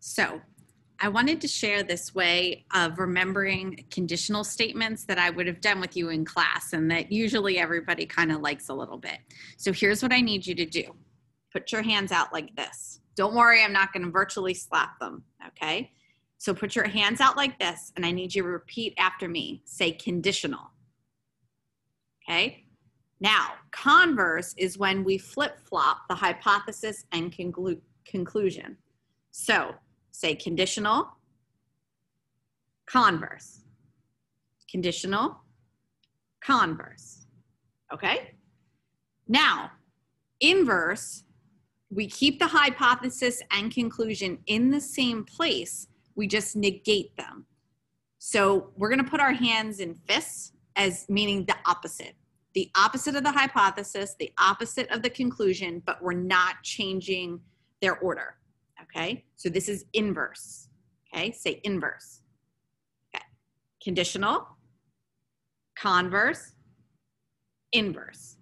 So I wanted to share this way of remembering conditional statements that I would have done with you in class and that usually everybody kind of likes a little bit. So here's what I need you to do. Put your hands out like this. Don't worry, I'm not going to virtually slap them, okay? So put your hands out like this, and I need you to repeat after me. Say conditional, okay? Now, converse is when we flip-flop the hypothesis and conclusion. So say conditional, converse, conditional, converse, okay? Now, inverse, we keep the hypothesis and conclusion in the same place, we just negate them. So we're gonna put our hands in fists as meaning the opposite of the hypothesis, the opposite of the conclusion, but we're not changing their order, okay? So this is inverse, okay? Say inverse, okay? Conditional, converse, inverse.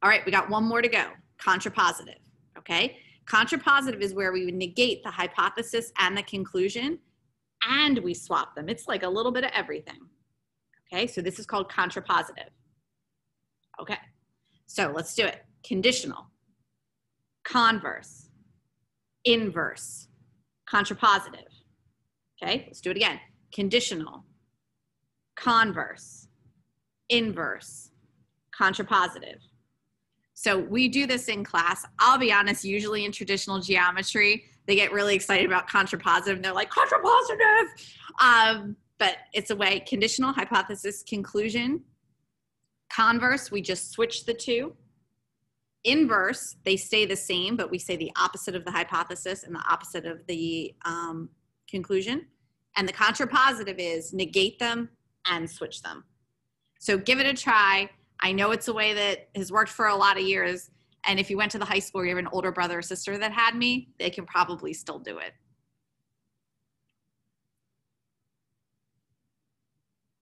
All right, we got one more to go, contrapositive, okay? Contrapositive is where we would negate the hypothesis and the conclusion, and we swap them. It's like a little bit of everything, okay? So this is called contrapositive. Okay, so let's do it. Conditional, converse, inverse, contrapositive. Okay, let's do it again. Conditional, converse, inverse, contrapositive. So we do this in class. I'll be honest, usually in traditional geometry, they get really excited about contrapositive and they're like, contrapositive! But it's a way, conditional, hypothesis, conclusion. Converse, we just switch the two. Inverse, they stay the same, but we say the opposite of the hypothesis and the opposite of the conclusion. And the contrapositive is negate them and switch them. So give it a try. I know it's a way that has worked for a lot of years. And if you went to the high school or you have an older brother or sister that had me, they can probably still do it.